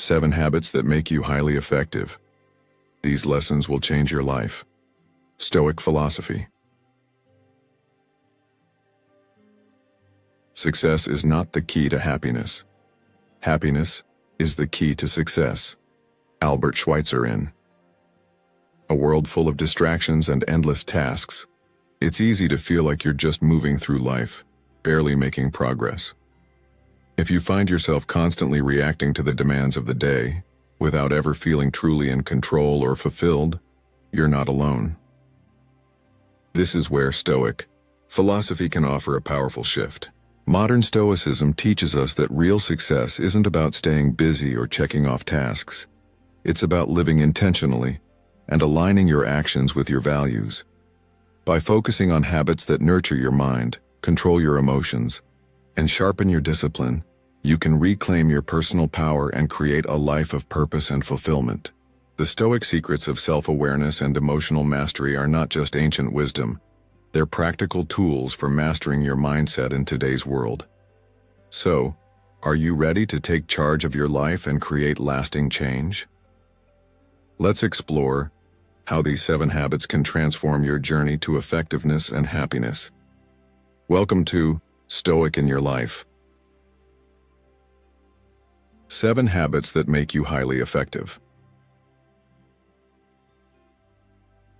7 habits that make you highly effective. These lessons will change your life. Stoic philosophy. Success is not the key to happiness. Happiness is the key to success. Albert Schweitzer in A world full of distractions and endless tasks, it's easy to feel like you're just moving through life, barely making progress. If you find yourself constantly reacting to the demands of the day, without ever feeling truly in control or fulfilled, you're not alone. This is where Stoic philosophy can offer a powerful shift. Modern Stoicism teaches us that real success isn't about staying busy or checking off tasks. It's about living intentionally and aligning your actions with your values. By focusing on habits that nurture your mind, control your emotions, and sharpen your discipline, you can reclaim your personal power and create a life of purpose and fulfillment. The Stoic secrets of self-awareness and emotional mastery are not just ancient wisdom, they're practical tools for mastering your mindset in today's world. So, are you ready to take charge of your life and create lasting change? Let's explore how these 7 habits can transform your journey to effectiveness and happiness. Welcome to Stoic in Your Life. 7 habits that make you highly effective.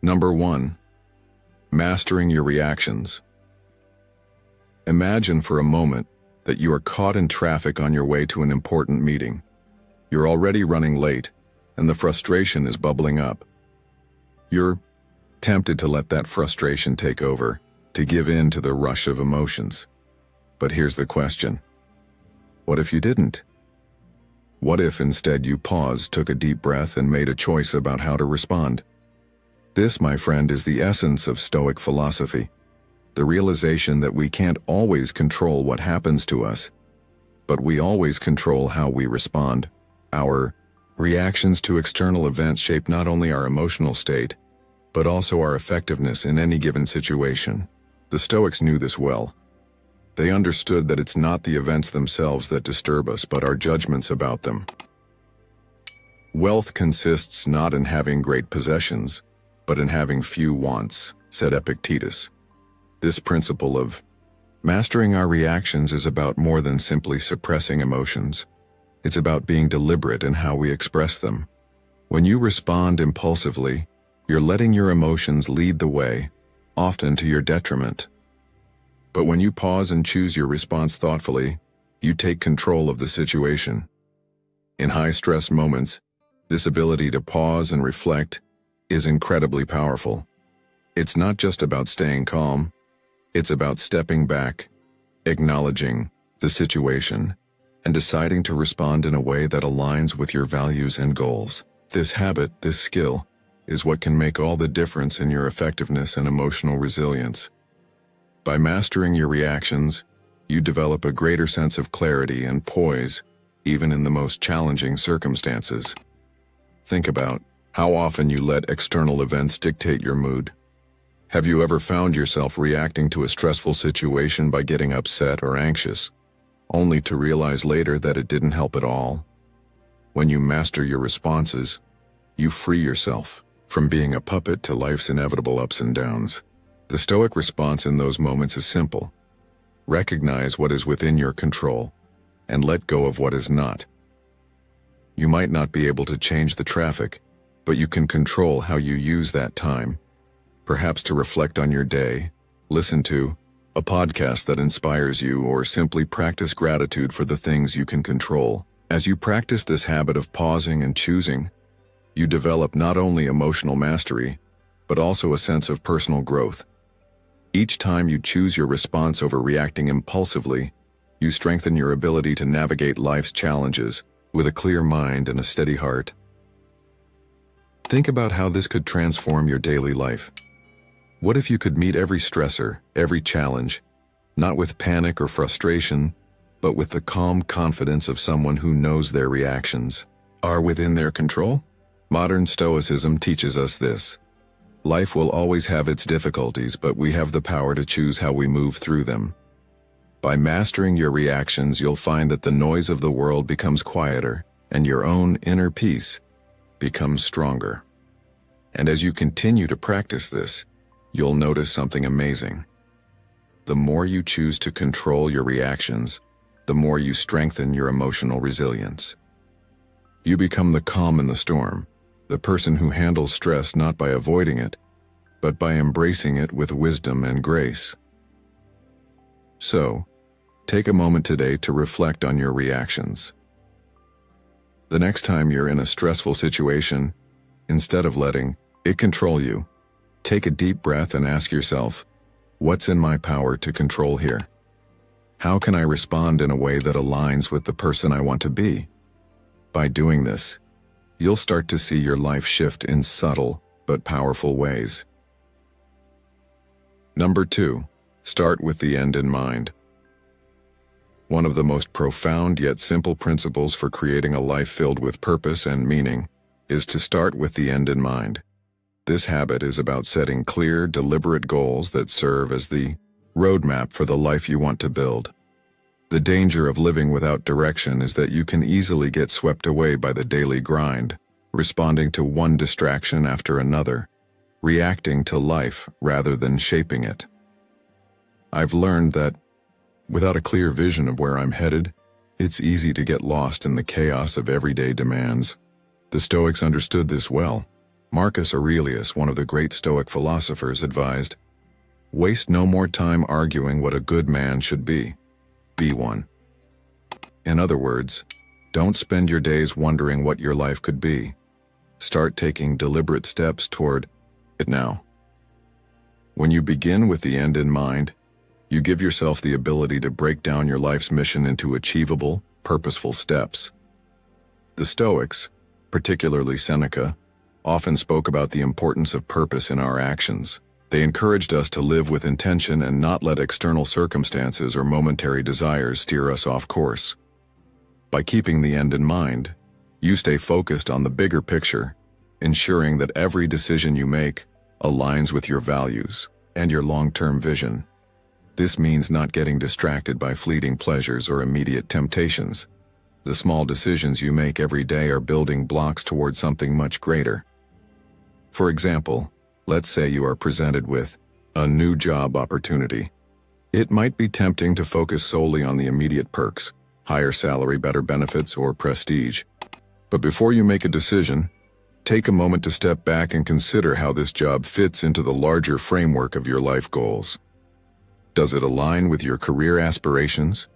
Number 1. Mastering your reactions. Imagine for a moment that you are caught in traffic on your way to an important meeting. You're already running late, and the frustration is bubbling up. You're tempted to let that frustration take over, to give in to the rush of emotions. But here's the question. What if you didn't? What if instead you paused, took a deep breath, and made a choice about how to respond? This, my friend, is the essence of Stoic philosophy. The realization that we can't always control what happens to us, but we always control how we respond. Our reactions to external events shape not only our emotional state, but also our effectiveness in any given situation. The Stoics knew this well. They understood that it's not the events themselves that disturb us, but our judgments about them. Wealth consists not in having great possessions, but in having few wants, said Epictetus. This principle of mastering our reactions is about more than simply suppressing emotions. It's about being deliberate in how we express them. When you respond impulsively, you're letting your emotions lead the way, often to your detriment. But when you pause and choose your response thoughtfully, you take control of the situation. In high-stress moments, this ability to pause and reflect is incredibly powerful. It's not just about staying calm, it's about stepping back, acknowledging the situation, and deciding to respond in a way that aligns with your values and goals. This habit, this skill, is what can make all the difference in your effectiveness and emotional resilience. By mastering your reactions, you develop a greater sense of clarity and poise, even in the most challenging circumstances. Think about how often you let external events dictate your mood. Have you ever found yourself reacting to a stressful situation by getting upset or anxious, only to realize later that it didn't help at all? When you master your responses, you free yourself from being a puppet to life's inevitable ups and downs. The Stoic response in those moments is simple. Recognize what is within your control and let go of what is not. You might not be able to change the traffic, but you can control how you use that time. Perhaps to reflect on your day, listen to a podcast that inspires you, or simply practice gratitude for the things you can control. As you practice this habit of pausing and choosing, you develop not only emotional mastery, but also a sense of personal growth. Each time you choose your response over reacting impulsively, you strengthen your ability to navigate life's challenges with a clear mind and a steady heart. Think about how this could transform your daily life. What if you could meet every stressor, every challenge, not with panic or frustration, but with the calm confidence of someone who knows their reactions are within their control? Modern Stoicism teaches us this. Life will always have its difficulties, but we have the power to choose how we move through them. By mastering your reactions, you'll find that the noise of the world becomes quieter, and your own inner peace becomes stronger. And as you continue to practice this, you'll notice something amazing. The more you choose to control your reactions, the more you strengthen your emotional resilience. You become the calm in the storm, the person who handles stress not by avoiding it, but by embracing it with wisdom and grace. So, take a moment today to reflect on your reactions. The next time you're in a stressful situation, instead of letting it control you, take a deep breath and ask yourself, what's in my power to control here? How can I respond in a way that aligns with the person I want to be? By doing this, you'll start to see your life shift in subtle but powerful ways. Number 2, start with the end in mind. One of the most profound yet simple principles for creating a life filled with purpose and meaning is to start with the end in mind. This habit is about setting clear, deliberate goals that serve as the roadmap for the life you want to build. The danger of living without direction is that you can easily get swept away by the daily grind, responding to one distraction after another, reacting to life rather than shaping it. I've learned that without a clear vision of where I'm headed, it's easy to get lost in the chaos of everyday demands. The Stoics understood this well. Marcus Aurelius, one of the great Stoic philosophers, advised, "Waste no more time arguing what a good man should be. Be one." In other words, don't spend your days wondering what your life could be. Start taking deliberate steps toward it now. When you begin with the end in mind, you give yourself the ability to break down your life's mission into achievable, purposeful steps. The Stoics, particularly Seneca, often spoke about the importance of purpose in our actions. They encouraged us to live with intention and not let external circumstances or momentary desires steer us off course. By keeping the end in mind, you stay focused on the bigger picture, ensuring that every decision you make aligns with your values and your long-term vision. This means not getting distracted by fleeting pleasures or immediate temptations. The small decisions you make every day are building blocks towards something much greater. For example, let's say you are presented with a new job opportunity. It might be tempting to focus solely on the immediate perks, higher salary, better benefits, or prestige. But before you make a decision, take a moment to step back and consider how this job fits into the larger framework of your life goals. Does it align with your career aspirations?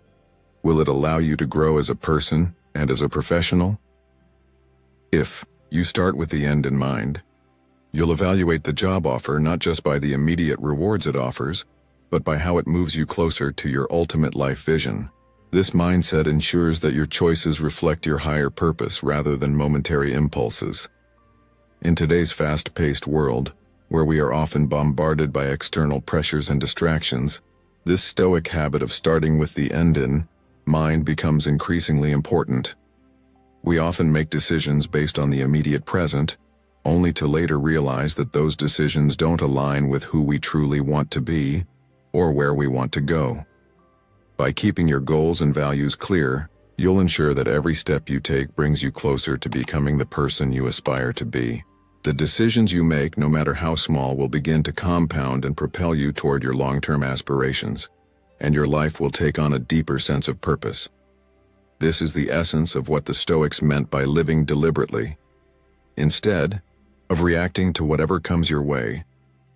Will it allow you to grow as a person and as a professional? If you start with the end in mind, you'll evaluate the job offer not just by the immediate rewards it offers, but by how it moves you closer to your ultimate life vision. This mindset ensures that your choices reflect your higher purpose rather than momentary impulses. In today's fast-paced world, where we are often bombarded by external pressures and distractions, this Stoic habit of starting with the end in mind becomes increasingly important. We often make decisions based on the immediate present, only to later realize that those decisions don't align with who we truly want to be or where we want to go. By keeping your goals and values clear, you'll ensure that every step you take brings you closer to becoming the person you aspire to be. The decisions you make, no matter how small, will begin to compound and propel you toward your long-term aspirations, and your life will take on a deeper sense of purpose. This is the essence of what the Stoics meant by living deliberately. Instead of reacting to whatever comes your way,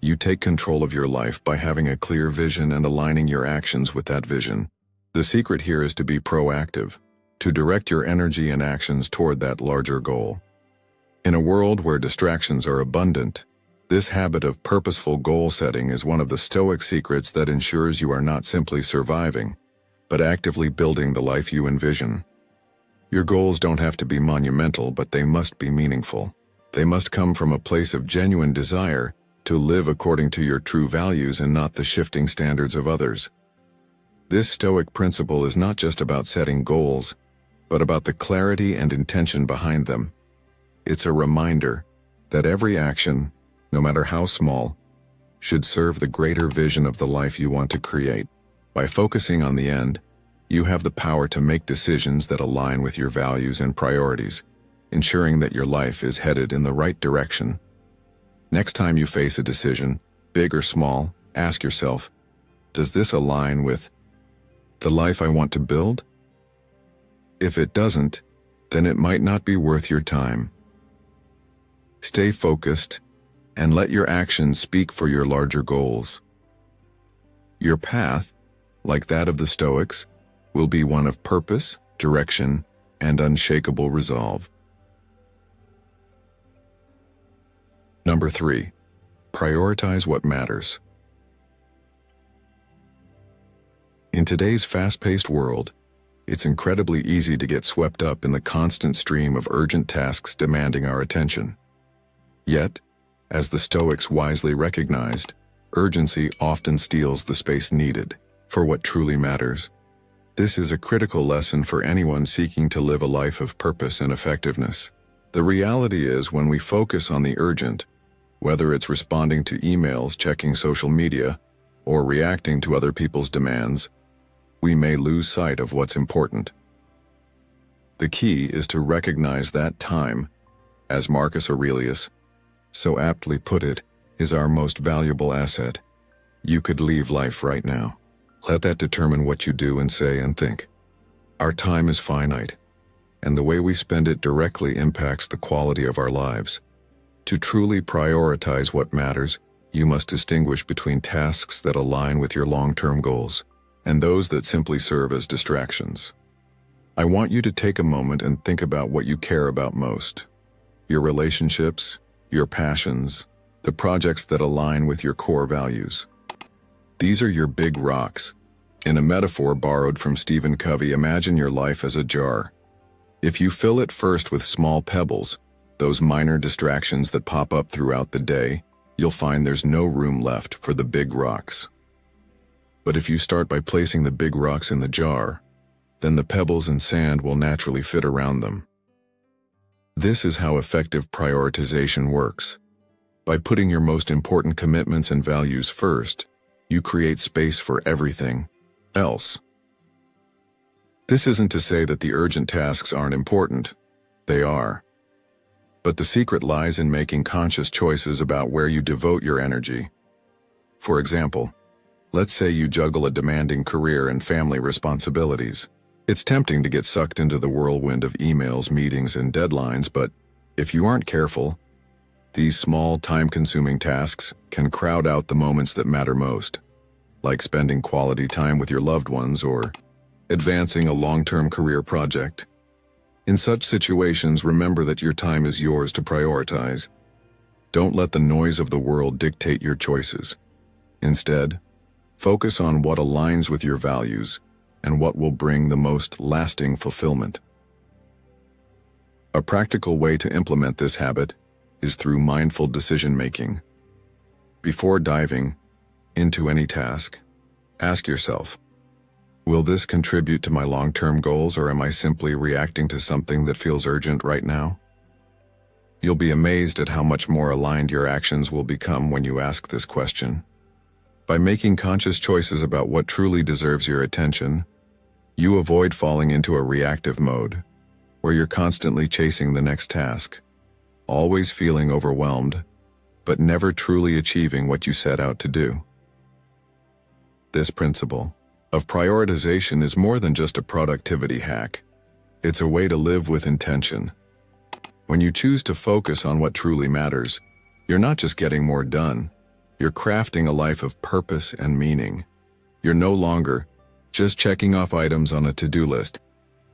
you take control of your life by having a clear vision and aligning your actions with that vision. The secret here is to be proactive, to direct your energy and actions toward that larger goal. In a world where distractions are abundant, this habit of purposeful goal setting is one of the Stoic secrets that ensures you are not simply surviving, but actively building the life you envision. Your goals don't have to be monumental, but they must be meaningful. They must come from a place of genuine desire to live according to your true values and not the shifting standards of others. This Stoic principle is not just about setting goals, but about the clarity and intention behind them. It's a reminder that every action, no matter how small, should serve the greater vision of the life you want to create. By focusing on the end, You have the power to make decisions that align with your values and priorities, ensuring that your life is headed in the right direction. Next time you face a decision, big or small, ask yourself, does this align with the life I want to build? If it doesn't, then it might not be worth your time. Stay focused and let your actions speak for your larger goals. Your path, like that of the Stoics, will be one of purpose, direction, and unshakable resolve. Number 3. Prioritize what matters. In today's fast-paced world, it's incredibly easy to get swept up in the constant stream of urgent tasks demanding our attention. Yet, as the Stoics wisely recognized, urgency often steals the space needed for what truly matters. This is a critical lesson for anyone seeking to live a life of purpose and effectiveness. The reality is, when we focus on the urgent, whether it's responding to emails, checking social media, or reacting to other people's demands, we may lose sight of what's important. The key is to recognize that time, as Marcus Aurelius so aptly put it, is our most valuable asset. You could leave life right now. Let that determine what you do and say and think. Our time is finite, and the way we spend it directly impacts the quality of our lives. To truly prioritize what matters, you must distinguish between tasks that align with your long-term goals and those that simply serve as distractions. I want you to take a moment and think about what you care about most. Your relationships, your passions, the projects that align with your core values. These are your big rocks. In a metaphor borrowed from Stephen Covey, imagine your life as a jar. If you fill it first with small pebbles, those minor distractions that pop up throughout the day, you'll find there's no room left for the big rocks. But if you start by placing the big rocks in the jar, then the pebbles and sand will naturally fit around them. This is how effective prioritization works. By putting your most important commitments and values first, you create space for everything else. This isn't to say that the urgent tasks aren't important. They are. But the secret lies in making conscious choices about where you devote your energy. For example, let's say you juggle a demanding career and family responsibilities. It's tempting to get sucked into the whirlwind of emails, meetings, and deadlines, but if you aren't careful, these small, time-consuming tasks can crowd out the moments that matter most, like spending quality time with your loved ones or advancing a long-term career project. In such situations, remember that your time is yours to prioritize. Don't let the noise of the world dictate your choices. Instead, focus on what aligns with your values and what will bring the most lasting fulfillment. A practical way to implement this habit is through mindful decision-making. Before diving into any task, ask yourself, will this contribute to my long-term goals, or am I simply reacting to something that feels urgent right now? You'll be amazed at how much more aligned your actions will become when you ask this question. By making conscious choices about what truly deserves your attention, you avoid falling into a reactive mode, where you're constantly chasing the next task, always feeling overwhelmed, but never truly achieving what you set out to do. This principle of prioritization is more than just a productivity hack. It's a way to live with intention. When you choose to focus on what truly matters, you're not just getting more done, you're crafting a life of purpose and meaning. You're no longer just checking off items on a to-do list,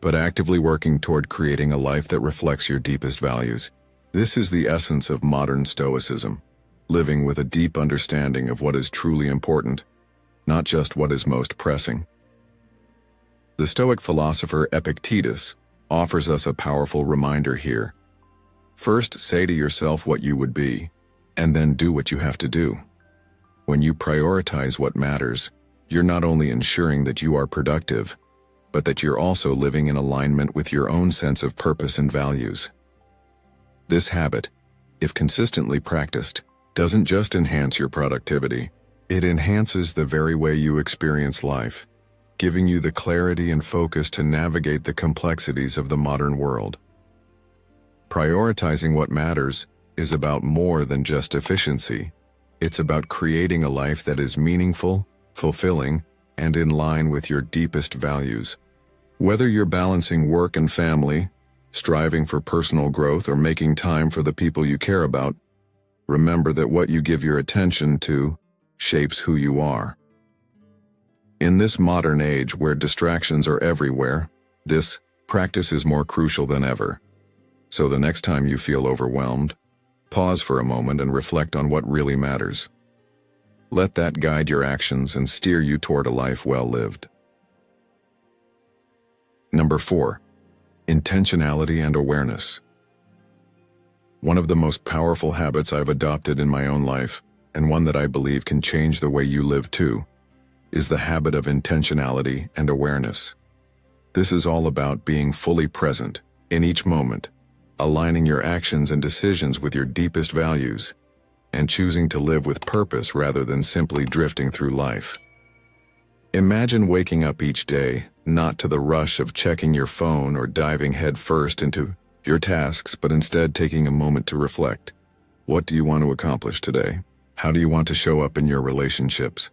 but actively working toward creating a life that reflects your deepest values. This is the essence of modern Stoicism, living with a deep understanding of what is truly important, not just what is most pressing. The Stoic philosopher Epictetus offers us a powerful reminder here. First, say to yourself what you would be, and then do what you have to do. When you prioritize what matters, you're not only ensuring that you are productive, but that you're also living in alignment with your own sense of purpose and values. This habit, if consistently practiced, doesn't just enhance your productivity, it enhances the very way you experience life, giving you the clarity and focus to navigate the complexities of the modern world. Prioritizing what matters is about more than just efficiency. It's about creating a life that is meaningful, fulfilling, and in line with your deepest values. Whether you're balancing work and family, striving for personal growth, or making time for the people you care about, remember that what you give your attention to shapes who you are. In this modern age where distractions are everywhere, this practice is more crucial than ever. So the next time you feel overwhelmed, pause for a moment and reflect on what really matters. Let that guide your actions and steer you toward a life well lived. Number 4. Intentionality and awareness. One of the most powerful habits I've adopted in my own life, and one that I believe can change the way you live too, is the habit of intentionality and awareness. This is all about being fully present in each moment, aligning your actions and decisions with your deepest values, and choosing to live with purpose rather than simply drifting through life. Imagine waking up each day, not to the rush of checking your phone or diving headfirst into your tasks, but instead taking a moment to reflect. What do you want to accomplish today? How do you want to show up in your relationships?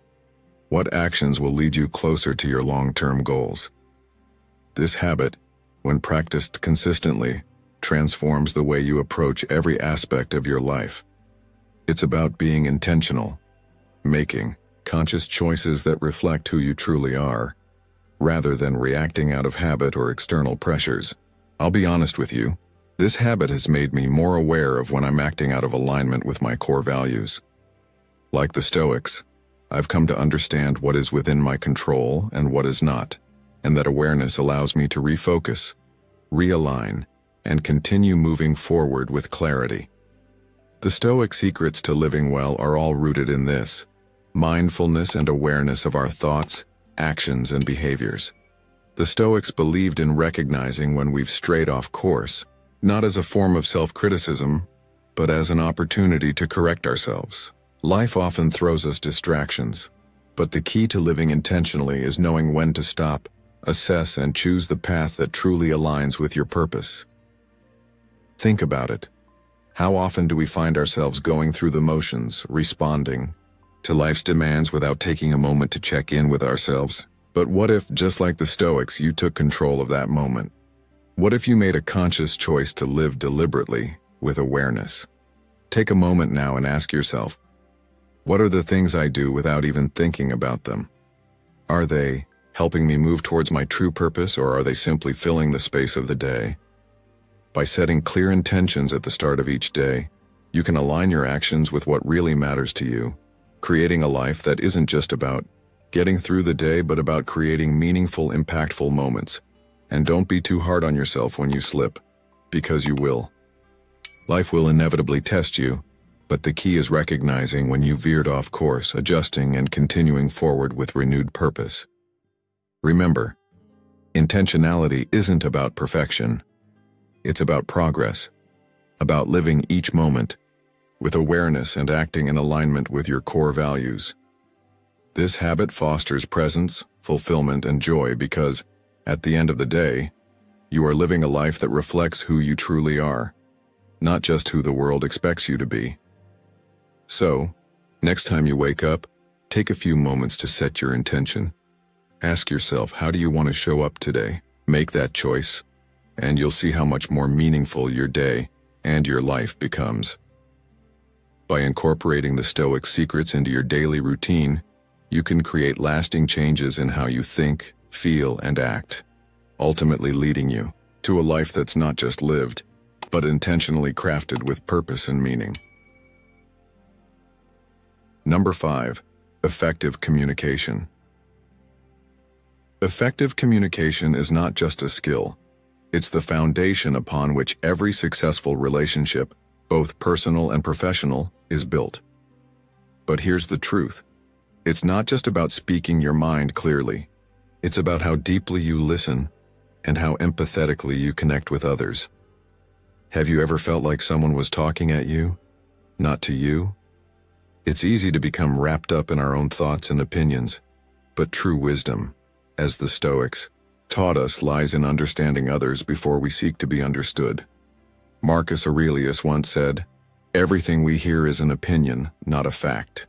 What actions will lead you closer to your long-term goals? This habit, when practiced consistently, transforms the way you approach every aspect of your life. It's about being intentional, making conscious choices that reflect who you truly are, rather than reacting out of habit or external pressures. I'll be honest with you, this habit has made me more aware of when I'm acting out of alignment with my core values. Like the Stoics, I've come to understand what is within my control and what is not, and that awareness allows me to refocus, realign, and continue moving forward with clarity. The Stoic secrets to living well are all rooted in this: mindfulness and awareness of our thoughts, actions, and behaviors. The Stoics believed in recognizing when we've strayed off course, not as a form of self-criticism, but as an opportunity to correct ourselves. Life often throws us distractions, but the key to living intentionally is knowing when to stop, assess, and choose the path that truly aligns with your purpose. Think about it. How often do we find ourselves going through the motions, responding to life's demands without taking a moment to check in with ourselves? But what if, just like the Stoics, you took control of that moment? What if you made a conscious choice to live deliberately, with awareness? Take a moment now and ask yourself, what are the things I do without even thinking about them? Are they helping me move towards my true purpose, or are they simply filling the space of the day? By setting clear intentions at the start of each day, you can align your actions with what really matters to you, creating a life that isn't just about getting through the day, but about creating meaningful, impactful moments. And don't be too hard on yourself when you slip, because you will. Life will inevitably test you, but the key is recognizing when you veered off course, adjusting, and continuing forward with renewed purpose. Remember, intentionality isn't about perfection. It's about progress, about living each moment with awareness and acting in alignment with your core values. This habit fosters presence, fulfillment, and joy because, at the end of the day, you are living a life that reflects who you truly are, not just who the world expects you to be. So, next time you wake up, take a few moments to set your intention. Ask yourself, how do you want to show up today? Make that choice, and you'll see how much more meaningful your day and your life becomes. By incorporating the Stoic secrets into your daily routine, you can create lasting changes in how you think, feel, and act, ultimately leading you to a life that's not just lived, but intentionally crafted with purpose and meaning. Number 5. Effective communication. Effective communication is not just a skill. It's the foundation upon which every successful relationship, both personal and professional, is built. But here's the truth. It's not just about speaking your mind clearly. It's about how deeply you listen and how empathetically you connect with others. Have you ever felt like someone was talking at you, not to you? It's easy to become wrapped up in our own thoughts and opinions, but true wisdom, as the Stoics, taught us lies in understanding others before we seek to be understood. Marcus Aurelius once said, "Everything we hear is an opinion, not a fact."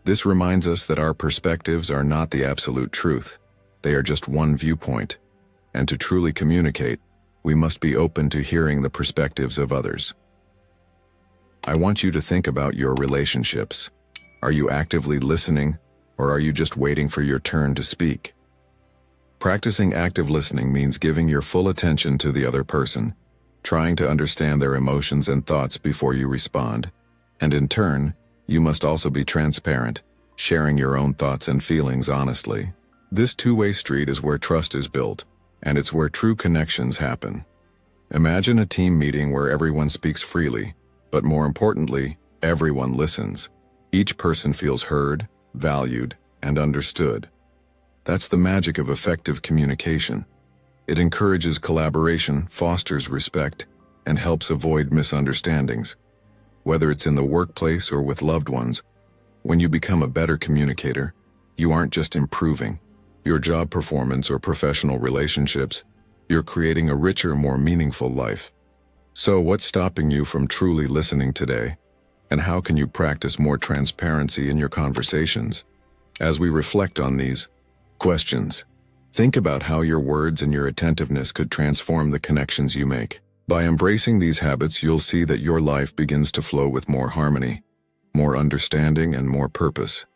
This reminds us that our perspectives are not the absolute truth. They are just one viewpoint. And to truly communicate, we must be open to hearing the perspectives of others. I want you to think about your relationships. Are you actively listening, or are you just waiting for your turn to speak? Practicing active listening means giving your full attention to the other person, trying to understand their emotions and thoughts before you respond. And in turn, you must also be transparent, sharing your own thoughts and feelings honestly. This two-way street is where trust is built, and it's where true connections happen. Imagine a team meeting where everyone speaks freely, but more importantly, everyone listens. Each person feels heard, valued, and understood. That's the magic of effective communication. It encourages collaboration, fosters respect, and helps avoid misunderstandings. Whether it's in the workplace or with loved ones, when you become a better communicator, you aren't just improving your job performance or professional relationships, you're creating a richer, more meaningful life. So what's stopping you from truly listening today? And how can you practice more transparency in your conversations? As we reflect on these questions, think about how your words and your attentiveness could transform the connections you make. By embracing these habits, you'll see that your life begins to flow with more harmony, more understanding, and more purpose.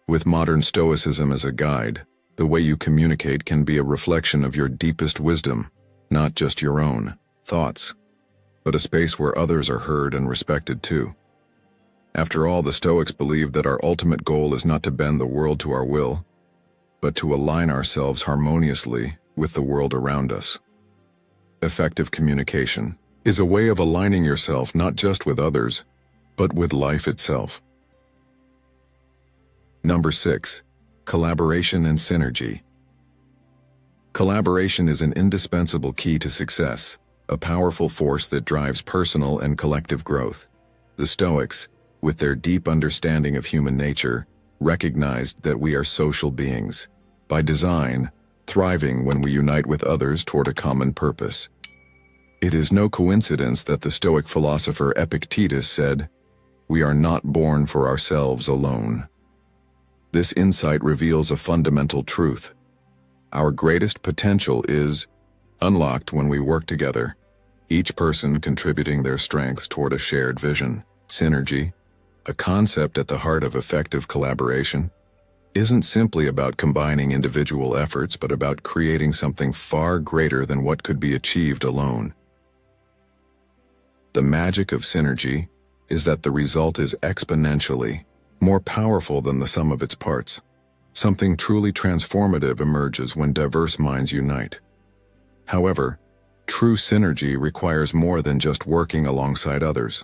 With modern Stoicism as a guide, the way you communicate can be a reflection of your deepest wisdom, not just your own thoughts, but a space where others are heard and respected too. After all, the Stoics believed that our ultimate goal is not to bend the world to our will, but to align ourselves harmoniously with the world around us. Effective communication is a way of aligning yourself not just with others, but with life itself. Number 6. Collaboration and synergy. Collaboration is an indispensable key to success, a powerful force that drives personal and collective growth. The Stoics, with their deep understanding of human nature, recognized that we are social beings, by design, thriving when we unite with others toward a common purpose. It is no coincidence that the Stoic philosopher Epictetus said, "We are not born for ourselves alone." This insight reveals a fundamental truth. Our greatest potential is unlocked when we work together, each person contributing their strengths toward a shared vision. Synergy, a concept at the heart of effective collaboration, isn't simply about combining individual efforts, but about creating something far greater than what could be achieved alone. The magic of synergy is that the result is exponentially more powerful than the sum of its parts. Something truly transformative emerges when diverse minds unite. However, true synergy requires more than just working alongside others.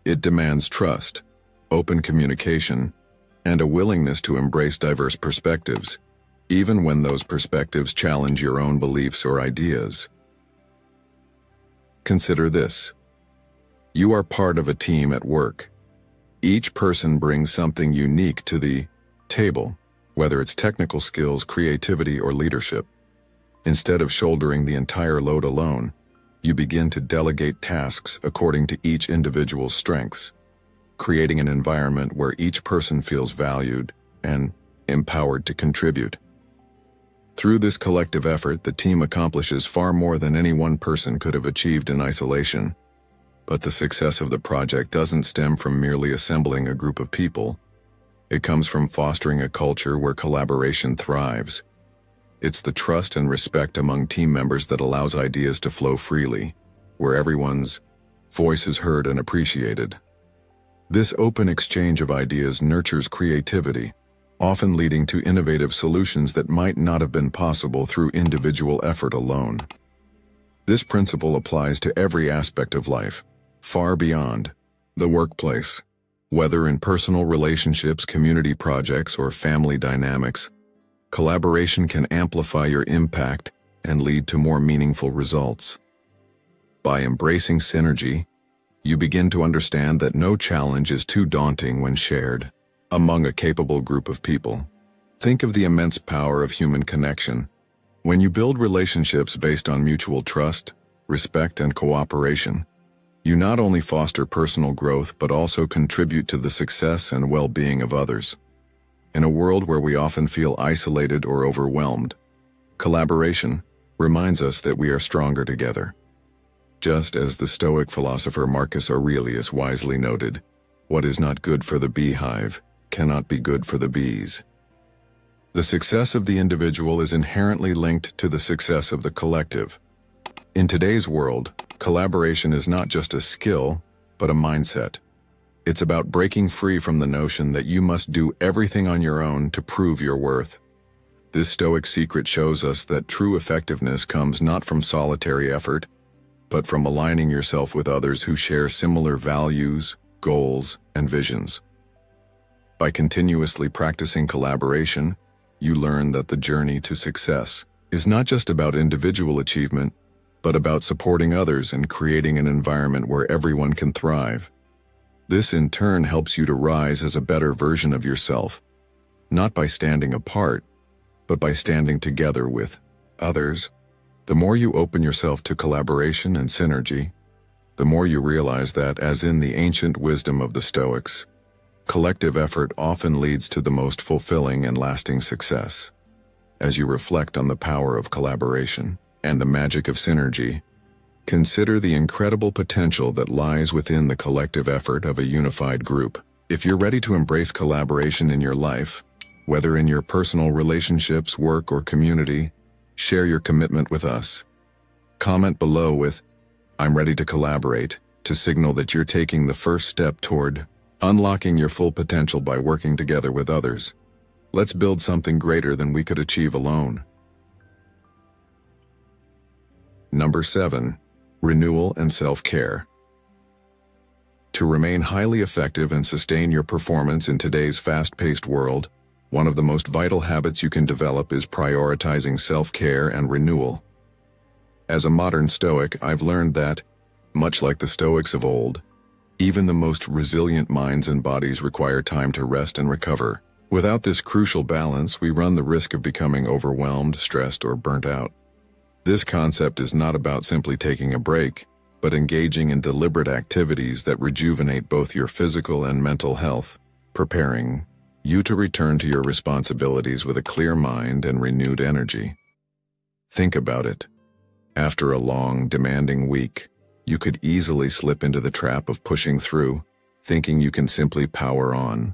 It demands trust, open communication, and a willingness to embrace diverse perspectives, even when those perspectives challenge your own beliefs or ideas. Consider this. You are part of a team at work. Each person brings something unique to the table, whether it's technical skills, creativity, or leadership. Instead of shouldering the entire load alone, you begin to delegate tasks according to each individual's strengths, creating an environment where each person feels valued and empowered to contribute. Through this collective effort, the team accomplishes far more than any one person could have achieved in isolation. But the success of the project doesn't stem from merely assembling a group of people. It comes from fostering a culture where collaboration thrives. It's the trust and respect among team members that allows ideas to flow freely, where everyone's voice is heard and appreciated. This open exchange of ideas nurtures creativity, often leading to innovative solutions that might not have been possible through individual effort alone. This principle applies to every aspect of life, far beyond the workplace. Whether in personal relationships, community projects, or family dynamics, collaboration can amplify your impact and lead to more meaningful results. By embracing synergy, you begin to understand that no challenge is too daunting when shared among a capable group of people. Think of the immense power of human connection. When you build relationships based on mutual trust, respect, and cooperation, you not only foster personal growth but also contribute to the success and well-being of others. In a world where we often feel isolated or overwhelmed, collaboration reminds us that we are stronger together. Just as the Stoic philosopher Marcus Aurelius wisely noted, "What is not good for the beehive cannot be good for the bees." The success of the individual is inherently linked to the success of the collective. In today's world, collaboration is not just a skill, but a mindset. It's about breaking free from the notion that you must do everything on your own to prove your worth. This Stoic secret shows us that true effectiveness comes not from solitary effort, but from aligning yourself with others who share similar values, goals, and visions. By continuously practicing collaboration, you learn that the journey to success is not just about individual achievement, but about supporting others and creating an environment where everyone can thrive. This in turn helps you to rise as a better version of yourself, not by standing apart, but by standing together with others. The more you open yourself to collaboration and synergy, the more you realize that, as in the ancient wisdom of the Stoics, collective effort often leads to the most fulfilling and lasting success. As you reflect on the power of collaboration and the magic of synergy, consider the incredible potential that lies within the collective effort of a unified group. If you're ready to embrace collaboration in your life, whether in your personal relationships, work, or community, share your commitment with us. Comment below with, "I'm ready to collaborate," to signal that you're taking the first step toward unlocking your full potential by working together with others. Let's build something greater than we could achieve alone. Number 7. Renewal and self-care. To remain highly effective and sustain your performance in today's fast-paced world, one of the most vital habits you can develop is prioritizing self-care and renewal. As a modern Stoic, I've learned that, much like the Stoics of old, even the most resilient minds and bodies require time to rest and recover. Without this crucial balance, we run the risk of becoming overwhelmed, stressed, or burnt out. This concept is not about simply taking a break, but engaging in deliberate activities that rejuvenate both your physical and mental health, preparing you to return to your responsibilities with a clear mind and renewed energy. Think about it. After a long, demanding week, you could easily slip into the trap of pushing through, thinking you can simply power on.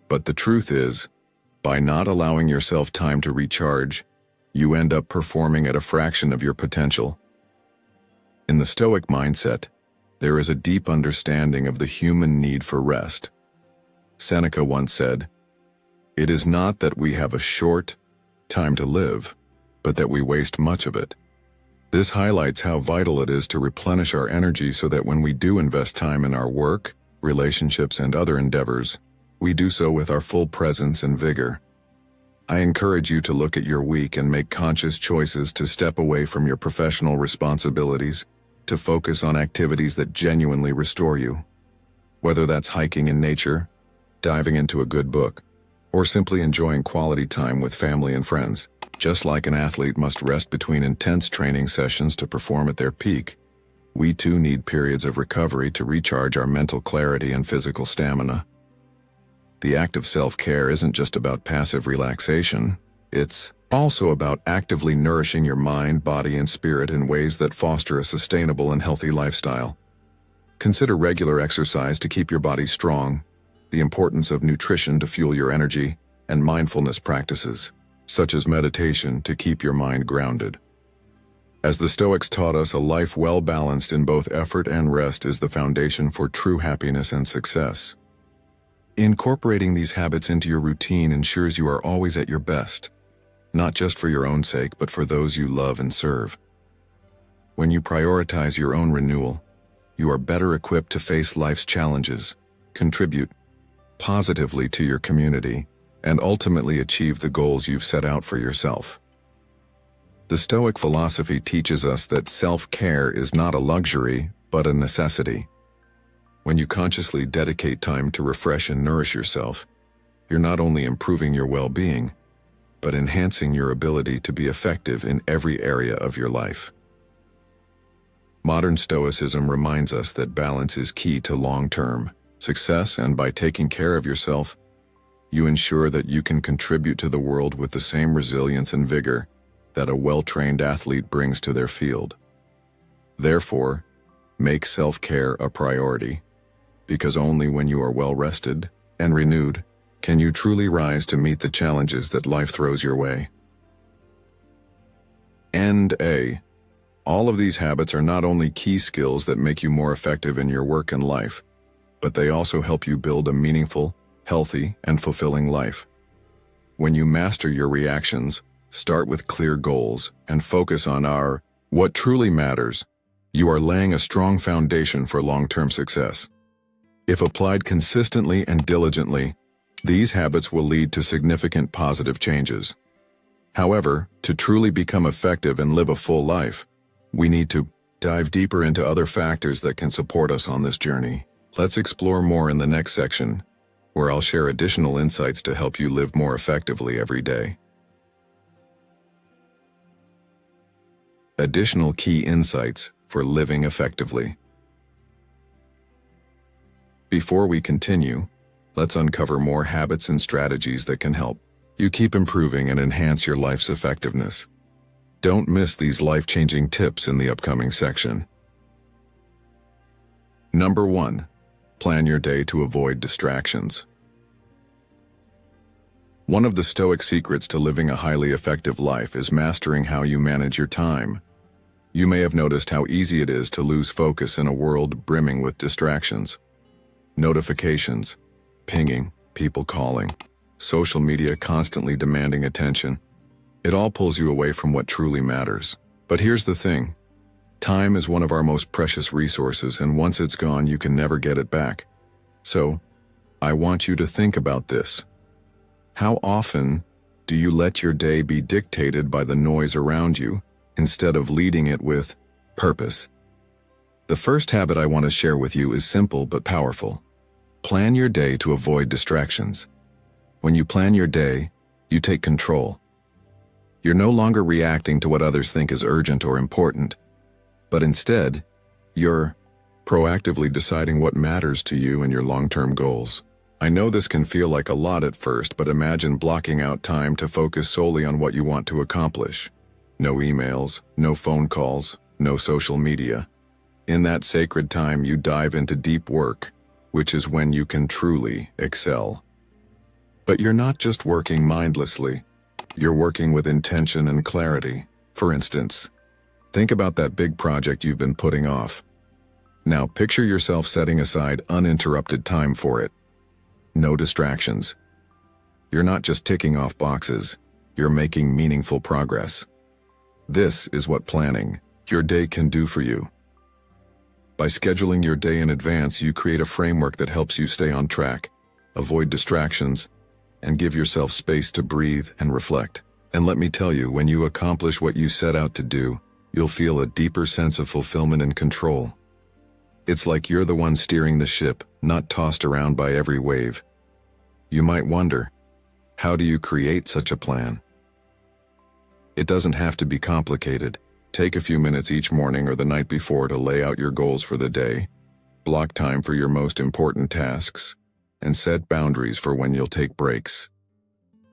But the truth is, by not allowing yourself time to recharge, you end up performing at a fraction of your potential. In the Stoic mindset, there is a deep understanding of the human need for rest. Seneca once said, "It is not that we have a short time to live, but that we waste much of it." This highlights how vital it is to replenish our energy so that when we do invest time in our work, relationships, and other endeavors, we do so with our full presence and vigor. I encourage you to look at your week and make conscious choices to step away from your professional responsibilities, to focus on activities that genuinely restore you. Whether that's hiking in nature, diving into a good book, or simply enjoying quality time with family and friends. Just like an athlete must rest between intense training sessions to perform at their peak, we too need periods of recovery to recharge our mental clarity and physical stamina. The act of self-care isn't just about passive relaxation, it's also about actively nourishing your mind, body, and spirit in ways that foster a sustainable and healthy lifestyle. Consider regular exercise to keep your body strong, the importance of nutrition to fuel your energy, and mindfulness practices, such as meditation, to keep your mind grounded. As the Stoics taught us, a life well balanced in both effort and rest is the foundation for true happiness and success. Incorporating these habits into your routine ensures you are always at your best, not just for your own sake, but for those you love and serve. When you prioritize your own renewal, you are better equipped to face life's challenges, contribute positively to your community, and ultimately achieve the goals you've set out for yourself. The Stoic philosophy teaches us that self-care is not a luxury, but a necessity. When you consciously dedicate time to refresh and nourish yourself, you're not only improving your well-being, but enhancing your ability to be effective in every area of your life. Modern Stoicism reminds us that balance is key to long-term success, and by taking care of yourself, you ensure that you can contribute to the world with the same resilience and vigor that a well-trained athlete brings to their field. Therefore, make self-care a priority, because only when you are well-rested and renewed can you truly rise to meet the challenges that life throws your way. All of these habits are not only key skills that make you more effective in your work and life, but they also help you build a meaningful, healthy, and fulfilling life. When you master your reactions, start with clear goals, and focus on what truly matters, you are laying a strong foundation for long-term success. If applied consistently and diligently, these habits will lead to significant positive changes. However, to truly become effective and live a full life, we need to dive deeper into other factors that can support us on this journey. Let's explore more in the next section, where I'll share additional insights to help you live more effectively every day. Additional key insights for living effectively. Before we continue, let's uncover more habits and strategies that can help you keep improving and enhance your life's effectiveness. Don't miss these life-changing tips in the upcoming section. Number 1. Plan your day to avoid distractions. One of the Stoic secrets to living a highly effective life is mastering how you manage your time. You may have noticed how easy it is to lose focus in a world brimming with distractions. Notifications, pinging, people calling, social media constantly demanding attention. It all pulls you away from what truly matters. But here's the thing. Time is one of our most precious resources, and once it's gone, you can never get it back. So, I want you to think about this. How often do you let your day be dictated by the noise around you instead of leading it with purpose? The first habit I want to share with you is simple but powerful. Plan your day to avoid distractions. When you plan your day, you take control. You're no longer reacting to what others think is urgent or important, but instead, you're proactively deciding what matters to you and your long-term goals. I know this can feel like a lot at first, but imagine blocking out time to focus solely on what you want to accomplish. No emails, no phone calls, no social media. In that sacred time, you dive into deep work, which is when you can truly excel. But you're not just working mindlessly. You're working with intention and clarity. For instance, think about that big project you've been putting off. Now picture yourself setting aside uninterrupted time for it. No distractions. You're not just ticking off boxes, you're making meaningful progress. This is what planning your day can do for you. By scheduling your day in advance, you create a framework that helps you stay on track, avoid distractions, and give yourself space to breathe and reflect. And let me tell you, when you accomplish what you set out to do, you'll feel a deeper sense of fulfillment and control. It's like you're the one steering the ship, not tossed around by every wave. You might wonder, how do you create such a plan? It doesn't have to be complicated. Take a few minutes each morning or the night before to lay out your goals for the day, block time for your most important tasks, and set boundaries for when you'll take breaks.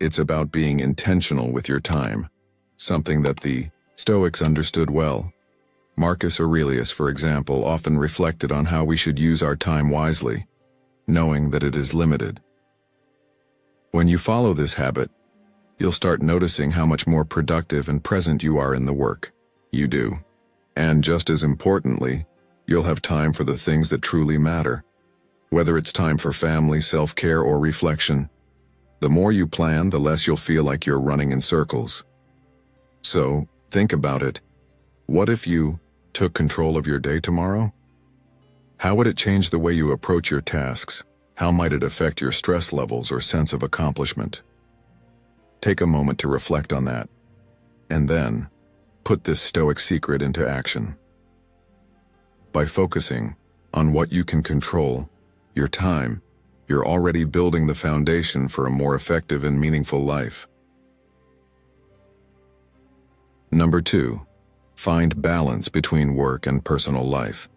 It's about being intentional with your time, something that the Stoics understood well. Marcus Aurelius, for example, often reflected on how we should use our time wisely, knowing that it is limited. When you follow this habit, you'll start noticing how much more productive and present you are in the work you do. And just as importantly, you'll have time for the things that truly matter. Whether it's time for family, self-care, or reflection, the more you plan, the less you'll feel like you're running in circles. So, think about it. What if you took control of your day tomorrow? How would it change the way you approach your tasks? How might it affect your stress levels or sense of accomplishment? Take a moment to reflect on that, and then put this Stoic secret into action. By focusing on what you can control, your time, you're already building the foundation for a more effective and meaningful life. Number 2. Find balance between work and personal life.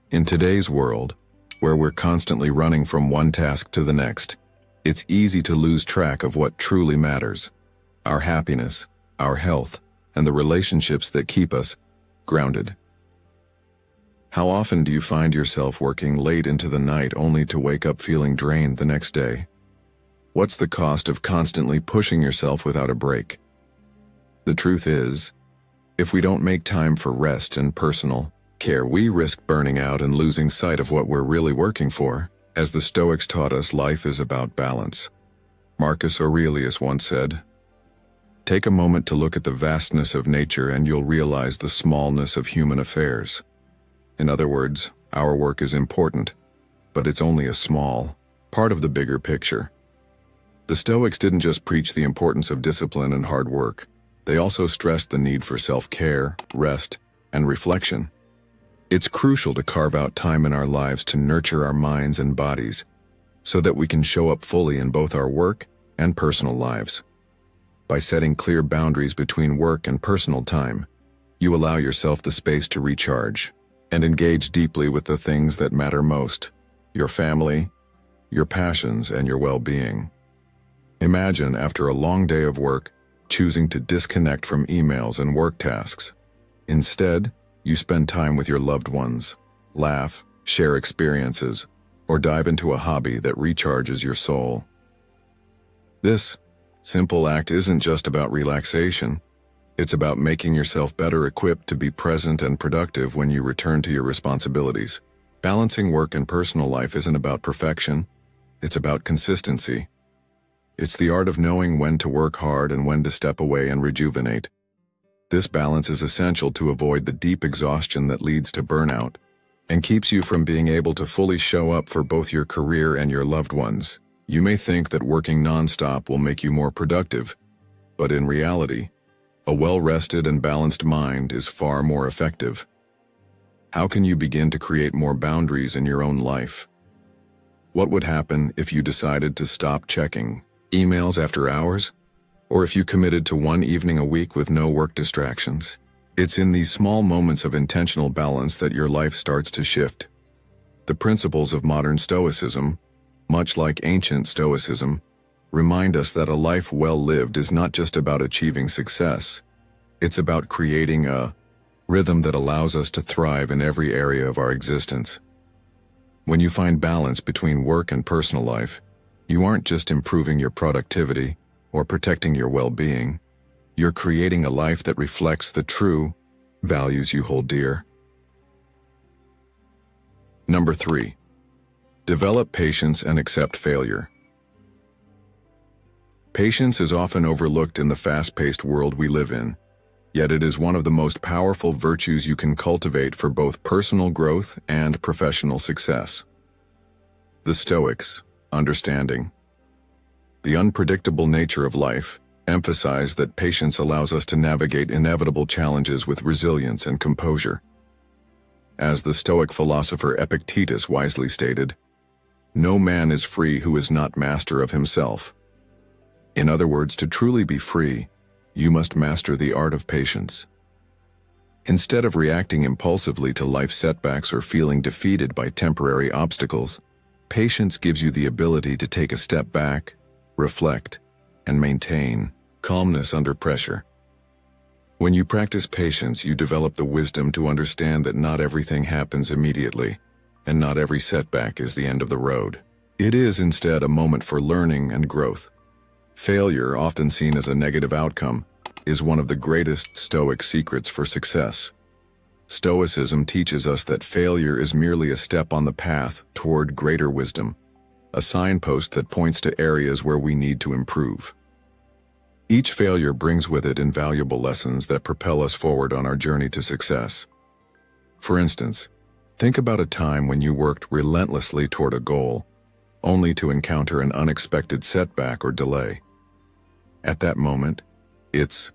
In today's world, where we're constantly running from one task to the next, it's easy to lose track of what truly matters: our happiness, our health, and the relationships that keep us grounded. How often do you find yourself working late into the night only to wake up feeling drained the next day? What's the cost of constantly pushing yourself without a break? The truth is, if we don't make time for rest and personal care, we risk burning out and losing sight of what we're really working for. As the Stoics taught us, life is about balance. Marcus Aurelius once said, "Take a moment to look at the vastness of nature and you'll realize the smallness of human affairs." In other words, our work is important, but it's only a small part of the bigger picture. The Stoics didn't just preach the importance of discipline and hard work. They also stressed the need for self-care, rest, and reflection. It's crucial to carve out time in our lives to nurture our minds and bodies so that we can show up fully in both our work and personal lives. By setting clear boundaries between work and personal time, you allow yourself the space to recharge and engage deeply with the things that matter most: your family, your passions, and your well-being. Imagine, after a long day of work, choosing to disconnect from emails and work tasks. Instead, you spend time with your loved ones, laugh, share experiences, or dive into a hobby that recharges your soul. This simple act isn't just about relaxation. It's about making yourself better equipped to be present and productive when you return to your responsibilities. Balancing work and personal life isn't about perfection. It's about consistency. It's the art of knowing when to work hard and when to step away and rejuvenate. This balance is essential to avoid the deep exhaustion that leads to burnout and keeps you from being able to fully show up for both your career and your loved ones. You may think that working nonstop will make you more productive, but in reality, a well-rested and balanced mind is far more effective. How can you begin to create more boundaries in your own life? What would happen if you decided to stop checking emails after hours? Or if you committed to one evening a week with no work distractions? It's in these small moments of intentional balance that your life starts to shift. The principles of modern Stoicism, much like ancient Stoicism, remind us that a life well lived is not just about achieving success. It's about creating a rhythm that allows us to thrive in every area of our existence. When you find balance between work and personal life, you aren't just improving your productivity or protecting your well-being. You're creating a life that reflects the true values you hold dear. Number 3. Develop patience and accept failure. Patience is often overlooked in the fast-paced world we live in, yet it is one of the most powerful virtues you can cultivate for both personal growth and professional success. The Stoics, understanding the unpredictable nature of life, emphasize that patience allows us to navigate inevitable challenges with resilience and composure. As the Stoic philosopher Epictetus wisely stated, "No man is free who is not master of himself." In other words, to truly be free, you must master the art of patience. Instead of reacting impulsively to life setbacks or feeling defeated by temporary obstacles, patience gives you the ability to take a step back, reflect, and maintain calmness under pressure. When you practice patience, you develop the wisdom to understand that not everything happens immediately, and not every setback is the end of the road. It is instead a moment for learning and growth. Failure, often seen as a negative outcome, is one of the greatest Stoic secrets for success. Stoicism teaches us that failure is merely a step on the path toward greater wisdom, a signpost that points to areas where we need to improve. Each failure brings with it invaluable lessons that propel us forward on our journey to success. For instance, think about a time when you worked relentlessly toward a goal, only to encounter an unexpected setback or delay. At that moment, it's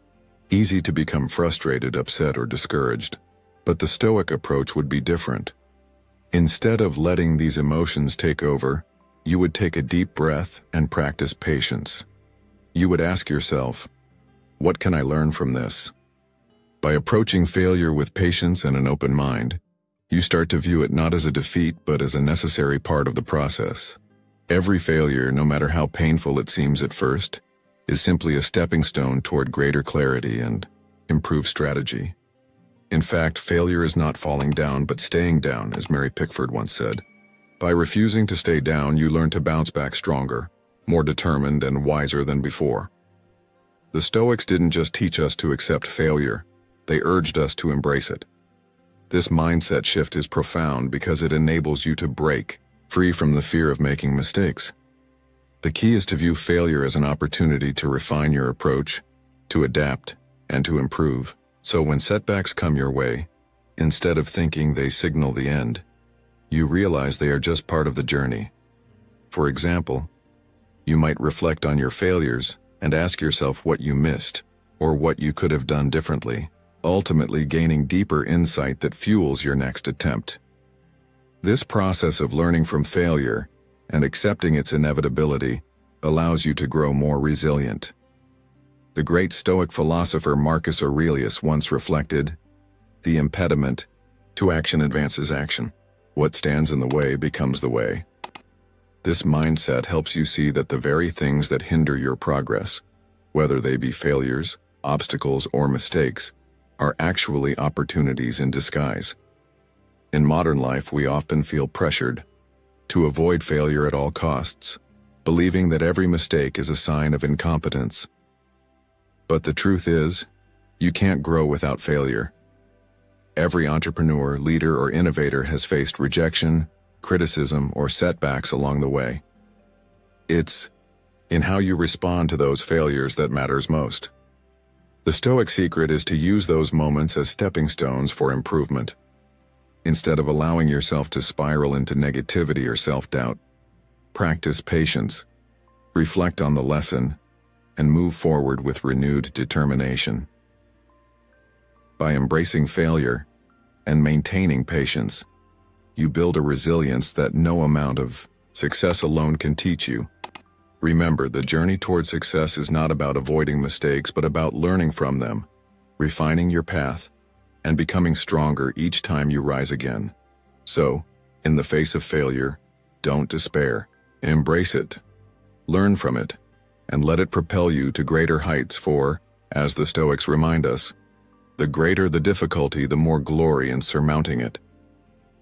easy to become frustrated, upset, or discouraged. But the Stoic approach would be different. Instead of letting these emotions take over, you would take a deep breath and practice patience. You would ask yourself, What can I learn from this? By approaching failure with patience and an open mind, you start to view it not as a defeat but as a necessary part of the process. Every failure, no matter how painful it seems at first, is simply a stepping stone toward greater clarity and improved strategy. In fact, failure is not falling down but staying down, as Mary Pickford once said. By refusing to stay down, you learn to bounce back stronger, more determined and wiser than before. The Stoics didn't just teach us to accept failure, they urged us to embrace it. This mindset shift is profound because it enables you to break free from the fear of making mistakes. The key is to view failure as an opportunity to refine your approach, to adapt, and to improve. So when setbacks come your way, instead of thinking they signal the end, you realize they are just part of the journey. For example, you might reflect on your failures and ask yourself what you missed or what you could have done differently, ultimately gaining deeper insight that fuels your next attempt. This process of learning from failure and accepting its inevitability allows you to grow more resilient. The great Stoic philosopher Marcus Aurelius once reflected, "The impediment to action advances action. What stands in the way becomes the way." This mindset helps you see that the very things that hinder your progress, whether they be failures, obstacles, or mistakes, are actually opportunities in disguise. In modern life, we often feel pressured to avoid failure at all costs, believing that every mistake is a sign of incompetence. But the truth is, you can't grow without failure. Every entrepreneur, leader, or innovator has faced rejection, criticism, or setbacks along the way. It's in how you respond to those failures that matters most. The Stoic secret is to use those moments as stepping stones for improvement. Instead of allowing yourself to spiral into negativity or self-doubt, practice patience, reflect on the lesson, and move forward with renewed determination. By embracing failure and maintaining patience, you build a resilience that no amount of success alone can teach you. Remember, the journey toward success is not about avoiding mistakes, but about learning from them, refining your path, and becoming stronger each time you rise again. So, in the face of failure, don't despair. Embrace it, learn from it, and let it propel you to greater heights for, as the Stoics remind us, the greater the difficulty, the more glory in surmounting it.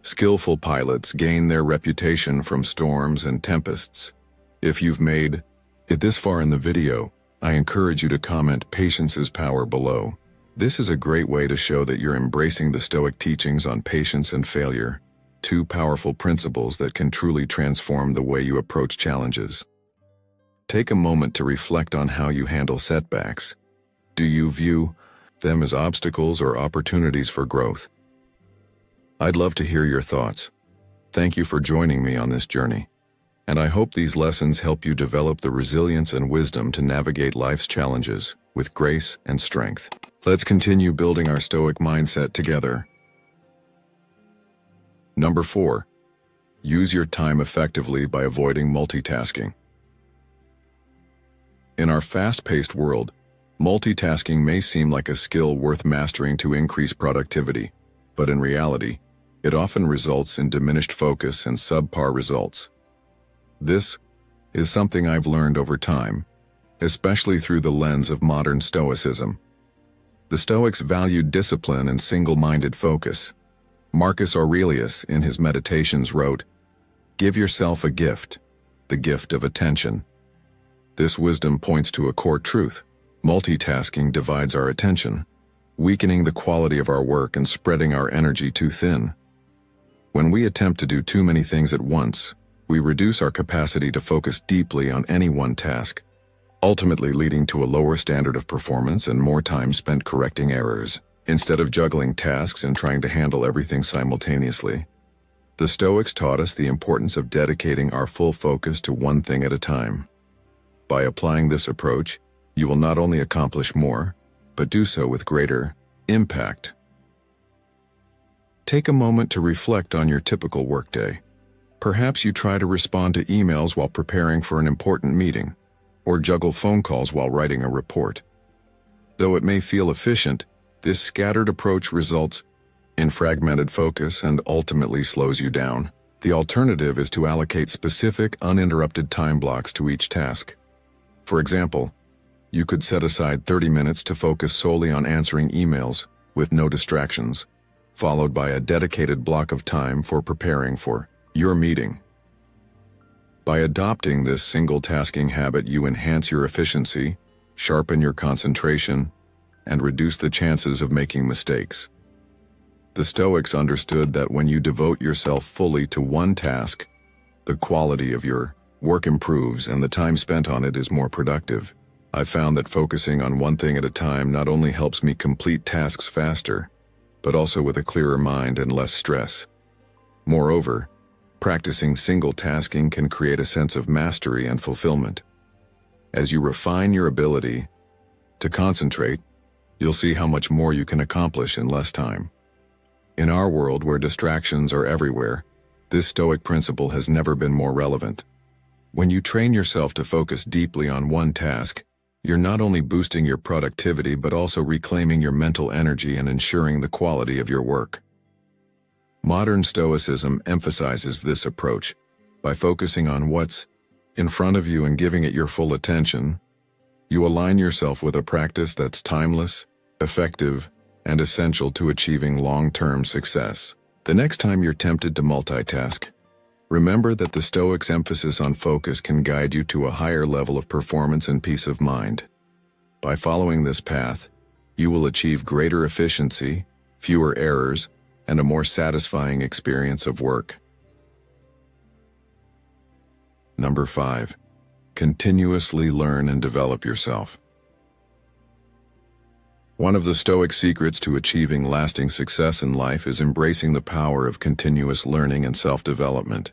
Skillful pilots gain their reputation from storms and tempests. If you've made it this far in the video, I encourage you to comment "Patience's power" below. This is a great way to show that you're embracing the Stoic teachings on patience and failure, two powerful principles that can truly transform the way you approach challenges. Take a moment to reflect on how you handle setbacks. Do you view them as obstacles or opportunities for growth? I'd love to hear your thoughts. Thank you for joining me on this journey, and I hope these lessons help you develop the resilience and wisdom to navigate life's challenges with grace and strength. Let's continue building our Stoic mindset together. Number 4. Use your time effectively by avoiding multitasking. In our fast-paced world, multitasking may seem like a skill worth mastering to increase productivity, but in reality, it often results in diminished focus and subpar results. This is something I've learned over time, especially through the lens of modern Stoicism. The Stoics valued discipline and single-minded focus. Marcus Aurelius, in his Meditations, wrote, "Give yourself a gift, the gift of attention." This wisdom points to a core truth. Multitasking divides our attention, weakening the quality of our work and spreading our energy too thin. When we attempt to do too many things at once, we reduce our capacity to focus deeply on any one task, ultimately leading to a lower standard of performance and more time spent correcting errors, instead of juggling tasks and trying to handle everything simultaneously. The Stoics taught us the importance of dedicating our full focus to one thing at a time. By applying this approach, you will not only accomplish more, but do so with greater impact. Take a moment to reflect on your typical workday. Perhaps you try to respond to emails while preparing for an important meeting, or juggle phone calls while writing a report. Though it may feel efficient, this scattered approach results in fragmented focus and ultimately slows you down. The alternative is to allocate specific, uninterrupted time blocks to each task. For example, you could set aside 30 minutes to focus solely on answering emails with no distractions, followed by a dedicated block of time for preparing for your meeting. By adopting this single-tasking habit, you enhance your efficiency, sharpen your concentration, and reduce the chances of making mistakes. The Stoics understood that when you devote yourself fully to one task, the quality of your work improves and the time spent on it is more productive. I found that focusing on one thing at a time not only helps me complete tasks faster, but also with a clearer mind and less stress. Moreover, practicing single tasking can create a sense of mastery and fulfillment. As you refine your ability to concentrate, you'll see how much more you can accomplish in less time. In our world where distractions are everywhere, this Stoic principle has never been more relevant. When you train yourself to focus deeply on one task, you're not only boosting your productivity but also reclaiming your mental energy and ensuring the quality of your work. Modern Stoicism emphasizes this approach. By focusing on what's in front of you and giving it your full attention, you align yourself with a practice that's timeless, effective, and essential to achieving long-term success. The next time you're tempted to multitask, remember that the Stoics' emphasis on focus can guide you to a higher level of performance and peace of mind. By following this path, you will achieve greater efficiency, fewer errors, and a more satisfying experience of work. Number 5. Continuously learn and develop yourself. One of the Stoic secrets to achieving lasting success in life is embracing the power of continuous learning and self-development.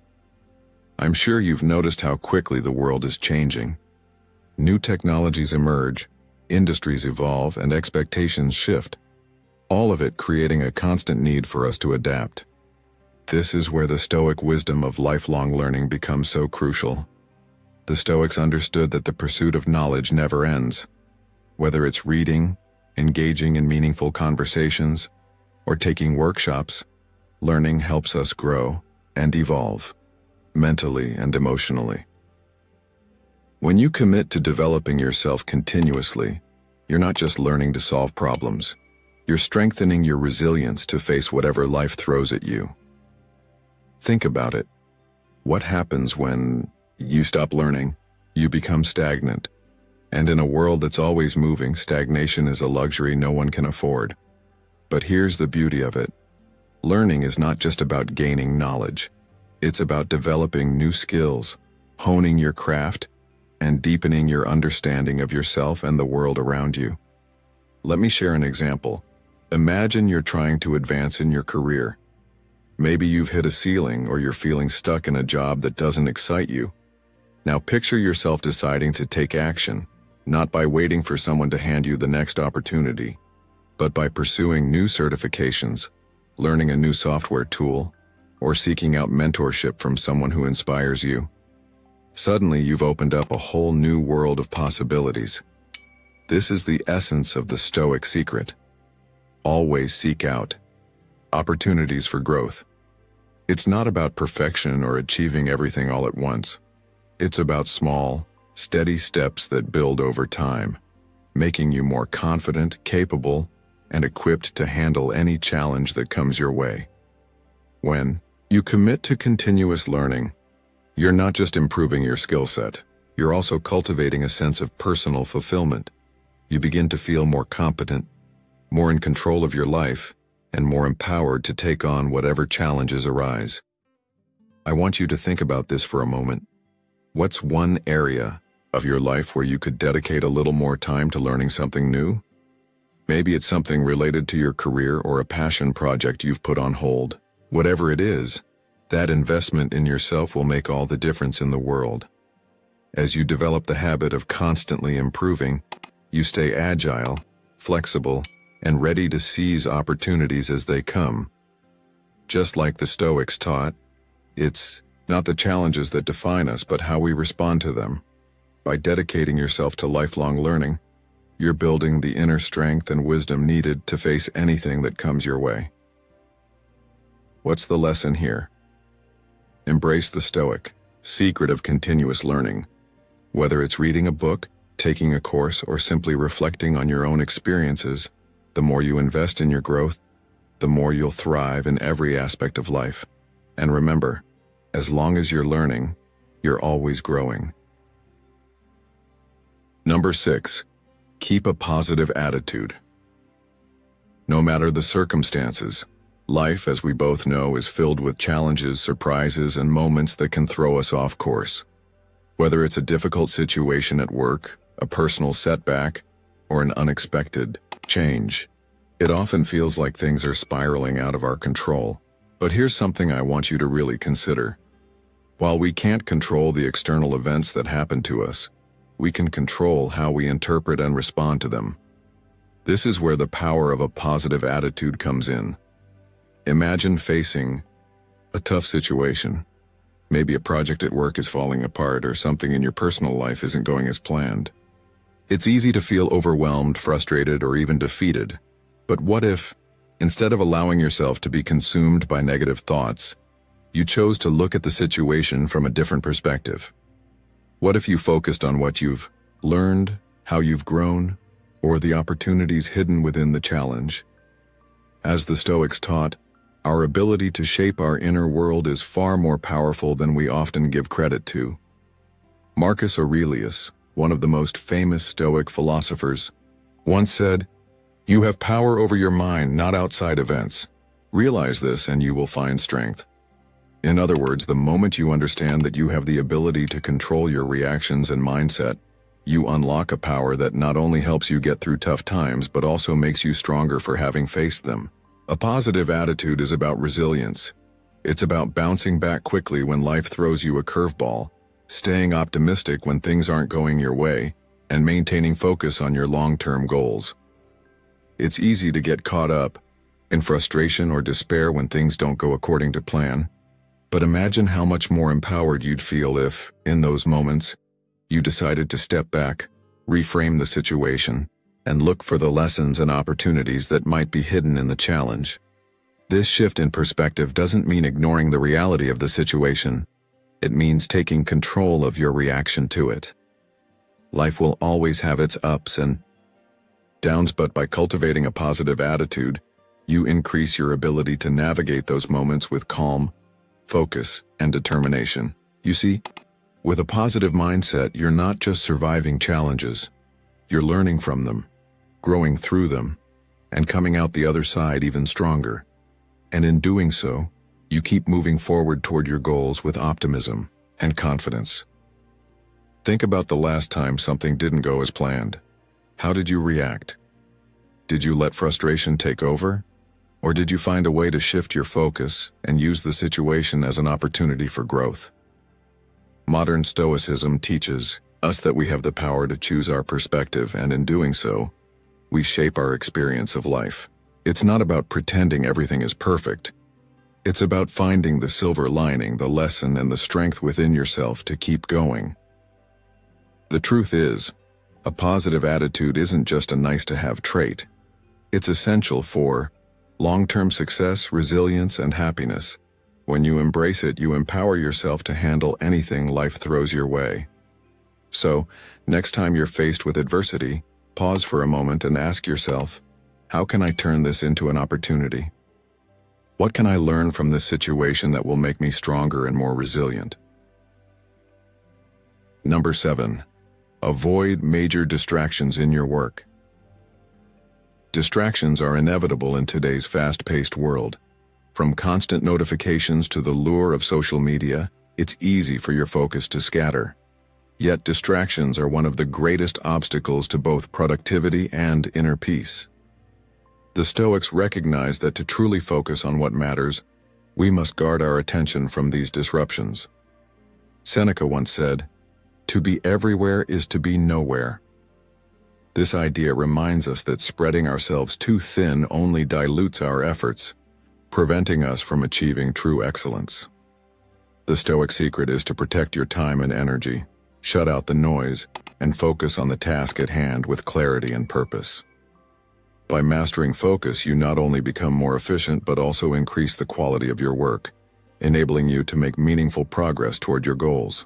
I'm sure you've noticed how quickly the world is changing. New technologies emerge, industries evolve, and expectations shift, all of it creating a constant need for us to adapt. This is where the Stoic wisdom of lifelong learning becomes so crucial. The Stoics understood that the pursuit of knowledge never ends. Whether it's reading, engaging in meaningful conversations, or taking workshops, learning helps us grow and evolve, mentally and emotionally. When you commit to developing yourself continuously, you're not just learning to solve problems, you're strengthening your resilience to face whatever life throws at you. Think about it. What happens when you stop learning? You become stagnant. And in a world that's always moving, stagnation is a luxury no one can afford. But here's the beauty of it. Learning is not just about gaining knowledge. It's about developing new skills, honing your craft, and deepening your understanding of yourself and the world around you. Let me share an example. Imagine you're trying to advance in your career. Maybe you've hit a ceiling or you're feeling stuck in a job that doesn't excite you. Now picture yourself deciding to take action, not by waiting for someone to hand you the next opportunity, but by pursuing new certifications, learning a new software tool, or seeking out mentorship from someone who inspires you. Suddenly, you've opened up a whole new world of possibilities. This is the essence of the Stoic secret. Always seek out opportunities for growth. It's not about perfection or achieving everything all at once. It's about small, steady steps that build over time, making you more confident, capable, and equipped to handle any challenge that comes your way. When you commit to continuous learning, you're not just improving your skill set, you're also cultivating a sense of personal fulfillment. You begin to feel more competent, more in control of your life, and more empowered to take on whatever challenges arise. I want you to think about this for a moment. What's one area of your life where you could dedicate a little more time to learning something new? Maybe it's something related to your career or a passion project you've put on hold. Whatever it is, that investment in yourself will make all the difference in the world. As you develop the habit of constantly improving, you stay agile, flexible, and ready to seize opportunities as they come. Just like the Stoics taught, it's not the challenges that define us, but how we respond to them. By dedicating yourself to lifelong learning, you're building the inner strength and wisdom needed to face anything that comes your way. What's the lesson here? Embrace the Stoic secret of continuous learning. Whether it's reading a book, taking a course, or simply reflecting on your own experiences, the more you invest in your growth, the more you'll thrive in every aspect of life. And remember, as long as you're learning, you're always growing. Number 6, keep a positive attitude. No matter the circumstances, life, as we both know, is filled with challenges, surprises, and moments that can throw us off course. Whether it's a difficult situation at work, a personal setback, or an unexpected change, it often feels like things are spiraling out of our control. But here's something I want you to really consider. While we can't control the external events that happen to us, we can control how we interpret and respond to them. This is where the power of a positive attitude comes in. Imagine facing a tough situation. Maybe a project at work is falling apart, or something in your personal life isn't going as planned. It's easy to feel overwhelmed, frustrated, or even defeated. But what if, instead of allowing yourself to be consumed by negative thoughts, you chose to look at the situation from a different perspective? What if you focused on what you've learned, how you've grown, or the opportunities hidden within the challenge? As the Stoics taught, our ability to shape our inner world is far more powerful than we often give credit to. Marcus Aurelius, one of the most famous Stoic philosophers, once said, "You have power over your mind, not outside events. Realize this and you will find strength." In other words, the moment you understand that you have the ability to control your reactions and mindset, you unlock a power that not only helps you get through tough times, but also makes you stronger for having faced them. A positive attitude is about resilience. It's about bouncing back quickly when life throws you a curveball, staying optimistic when things aren't going your way, and maintaining focus on your long-term goals. It's easy to get caught up in frustration or despair when things don't go according to plan. But imagine how much more empowered you'd feel if, in those moments, you decided to step back, reframe the situation, and look for the lessons and opportunities that might be hidden in the challenge. This shift in perspective doesn't mean ignoring the reality of the situation. It means taking control of your reaction to it. Life will always have its ups and downs, but by cultivating a positive attitude, you increase your ability to navigate those moments with calm, focus, and determination. You see, with a positive mindset, you're not just surviving challenges. You're learning from them, growing through them, and coming out the other side even stronger. And in doing so, you keep moving forward toward your goals with optimism and confidence. Think about the last time something didn't go as planned. How did you react? Did you let frustration take over? Or did you find a way to shift your focus and use the situation as an opportunity for growth? Modern Stoicism teaches us that we have the power to choose our perspective, and in doing so, we shape our experience of life. It's not about pretending everything is perfect. It's about finding the silver lining, the lesson, and the strength within yourself to keep going. The truth is, a positive attitude isn't just a nice-to-have trait. It's essential for long-term success, resilience, and happiness. When you embrace it, you empower yourself to handle anything life throws your way. So, next time you're faced with adversity, pause for a moment and ask yourself, how can I turn this into an opportunity? What can I learn from this situation that will make me stronger and more resilient? Number 7. Avoid major distractions in your work. Distractions are inevitable in today's fast-paced world. From constant notifications to the lure of social media, it's easy for your focus to scatter. Yet distractions are one of the greatest obstacles to both productivity and inner peace. The Stoics recognize that to truly focus on what matters, we must guard our attention from these disruptions. Seneca once said, "To be everywhere is to be nowhere." This idea reminds us that spreading ourselves too thin only dilutes our efforts, preventing us from achieving true excellence. The Stoic secret is to protect your time and energy, shut out the noise, and focus on the task at hand with clarity and purpose. By mastering focus, you not only become more efficient but also increase the quality of your work, enabling you to make meaningful progress toward your goals.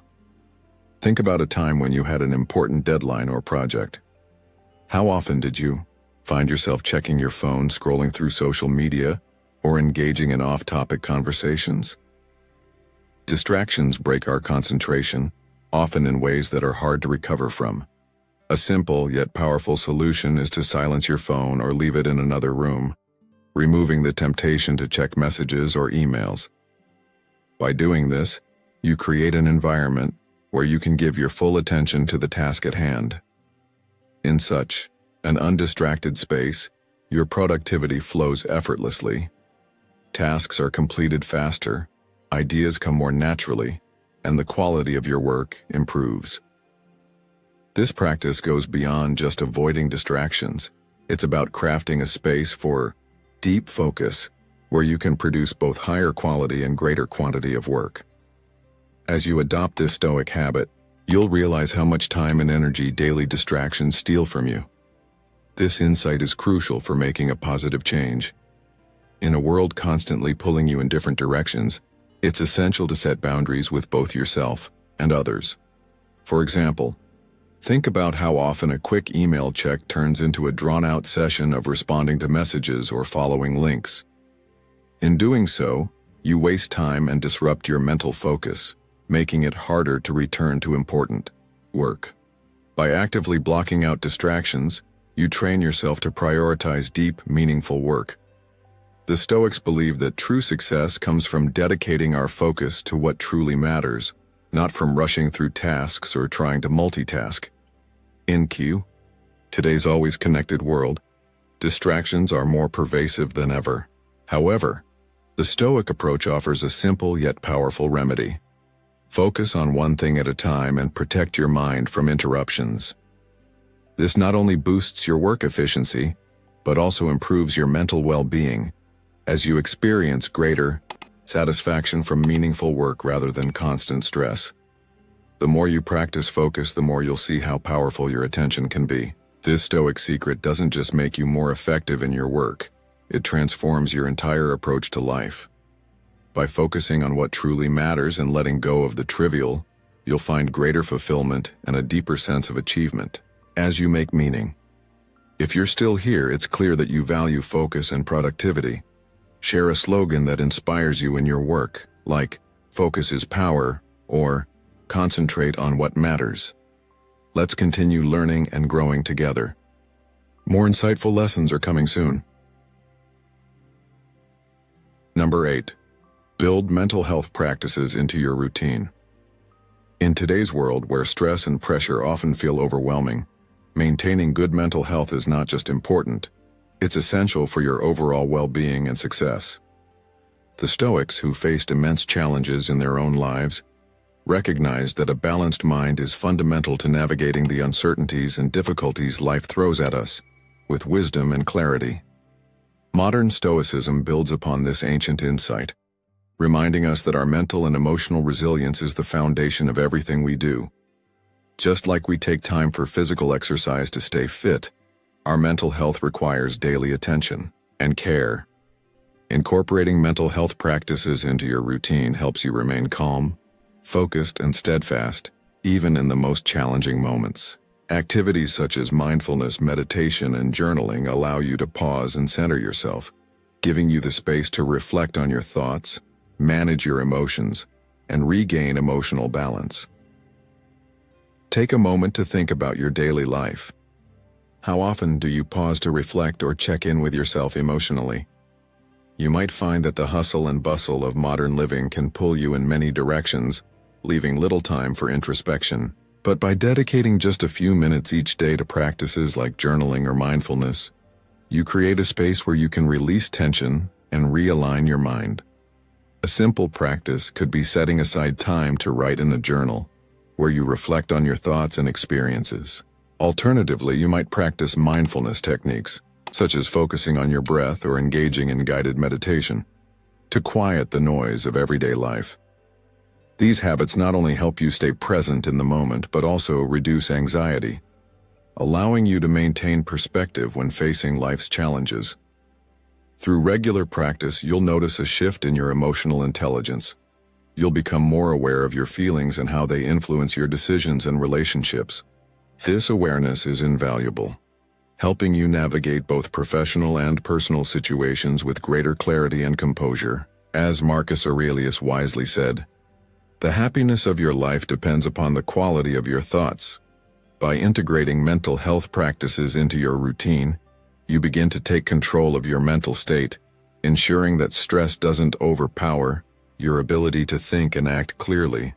Think about a time when you had an important deadline or project. How often did you find yourself checking your phone, scrolling through social media, or engaging in off-topic conversations? Distractions break our concentration, often in ways that are hard to recover from. A simple yet powerful solution is to silence your phone or leave it in another room, removing the temptation to check messages or emails. By doing this, you create an environment where you can give your full attention to the task at hand. In such an undistracted space, your productivity flows effortlessly. Tasks are completed faster, ideas come more naturally, and the quality of your work improves. This practice goes beyond just avoiding distractions. It's about crafting a space for deep focus, where you can produce both higher quality and greater quantity of work. As you adopt this Stoic habit, you'll realize how much time and energy daily distractions steal from you. This insight is crucial for making a positive change. In a world constantly pulling you in different directions, it's essential to set boundaries with both yourself and others. For example, think about how often a quick email check turns into a drawn-out session of responding to messages or following links. In doing so, you waste time and disrupt your mental focus, making it harder to return to important work. By actively blocking out distractions, you train yourself to prioritize deep, meaningful work. The Stoics believe that true success comes from dedicating our focus to what truly matters, not from rushing through tasks or trying to multitask. In today's always connected world, distractions are more pervasive than ever. However, the Stoic approach offers a simple yet powerful remedy. Focus on one thing at a time and protect your mind from interruptions. This not only boosts your work efficiency, but also improves your mental well-being, as you experience greater satisfaction from meaningful work rather than constant stress. The more you practice focus, the more you'll see how powerful your attention can be. This Stoic secret doesn't just make you more effective in your work, it transforms your entire approach to life. By focusing on what truly matters and letting go of the trivial, you'll find greater fulfillment and a deeper sense of achievement as you make meaning. If you're still here, it's clear that you value focus and productivity. Share a slogan that inspires you in your work, like "Focus is power" or "Concentrate on what matters." Let's continue learning and growing together. More insightful lessons are coming soon. Number 8. Build mental health practices into your routine. In today's world, where stress and pressure often feel overwhelming, maintaining good mental health is not just important, it's essential for your overall well-being and success. The Stoics, who faced immense challenges in their own lives, recognized that a balanced mind is fundamental to navigating the uncertainties and difficulties life throws at us, with wisdom and clarity. Modern Stoicism builds upon this ancient insight, reminding us that our mental and emotional resilience is the foundation of everything we do. Just like we take time for physical exercise to stay fit, our mental health requires daily attention and care. Incorporating mental health practices into your routine helps you remain calm, focused, and steadfast, even in the most challenging moments. Activities such as mindfulness, meditation, and journaling allow you to pause and center yourself, giving you the space to reflect on your thoughts, manage your emotions, and regain emotional balance. Take a moment to think about your daily life. How often do you pause to reflect or check in with yourself emotionally? You might find that the hustle and bustle of modern living can pull you in many directions, leaving little time for introspection. But by dedicating just a few minutes each day to practices like journaling or mindfulness, you create a space where you can release tension and realign your mind. A simple practice could be setting aside time to write in a journal, where you reflect on your thoughts and experiences. Alternatively, you might practice mindfulness techniques, such as focusing on your breath or engaging in guided meditation, to quiet the noise of everyday life. These habits not only help you stay present in the moment, but also reduce anxiety, allowing you to maintain perspective when facing life's challenges. Through regular practice, you'll notice a shift in your emotional intelligence. You'll become more aware of your feelings and how they influence your decisions and relationships. This awareness is invaluable, helping you navigate both professional and personal situations with greater clarity and composure. As Marcus Aurelius wisely said, "The happiness of your life depends upon the quality of your thoughts." By integrating mental health practices into your routine, you begin to take control of your mental state, ensuring that stress doesn't overpower your ability to think and act clearly.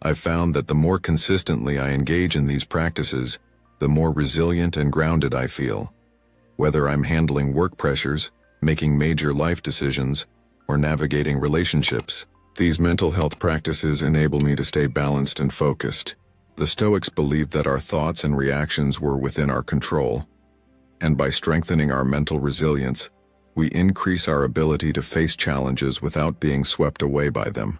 I've found that the more consistently I engage in these practices, the more resilient and grounded I feel. Whether I'm handling work pressures, making major life decisions, or navigating relationships, these mental health practices enable me to stay balanced and focused. The Stoics believed that our thoughts and reactions were within our control, and by strengthening our mental resilience, we increase our ability to face challenges without being swept away by them.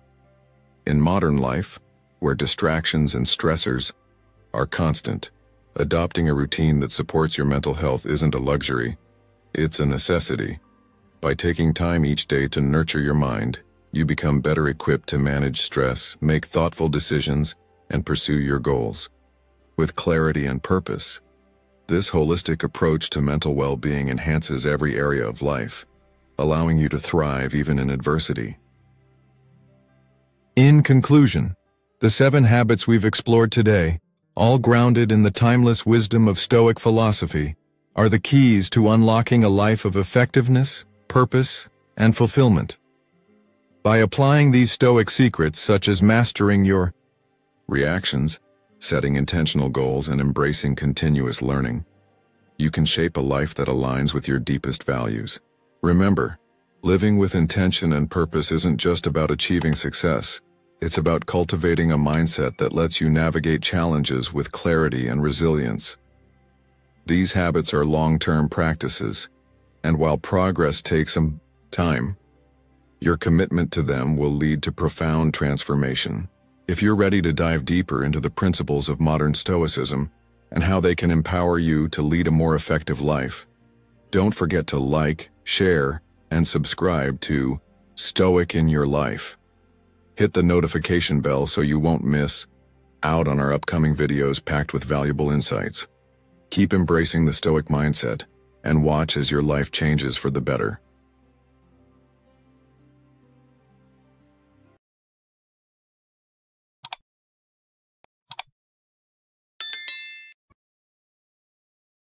In modern life, where distractions and stressors are constant, adopting a routine that supports your mental health isn't a luxury, it's a necessity. By taking time each day to nurture your mind, you become better equipped to manage stress, make thoughtful decisions, and pursue your goals with clarity and purpose. This holistic approach to mental well-being enhances every area of life, allowing you to thrive even in adversity. In conclusion, the 7 habits we've explored today, all grounded in the timeless wisdom of Stoic philosophy, are the keys to unlocking a life of effectiveness, purpose, and fulfillment. By applying these Stoic secrets, such as mastering your reactions, setting intentional goals, and embracing continuous learning, you can shape a life that aligns with your deepest values. Remember, living with intention and purpose isn't just about achieving success. It's about cultivating a mindset that lets you navigate challenges with clarity and resilience. These habits are long-term practices, and while progress takes some time, your commitment to them will lead to profound transformation. If you're ready to dive deeper into the principles of modern Stoicism and how they can empower you to lead a more effective life, don't forget to like, share, and subscribe to Stoic in Your Life. Hit the notification bell so you won't miss out on our upcoming videos packed with valuable insights. Keep embracing the Stoic mindset and watch as your life changes for the better.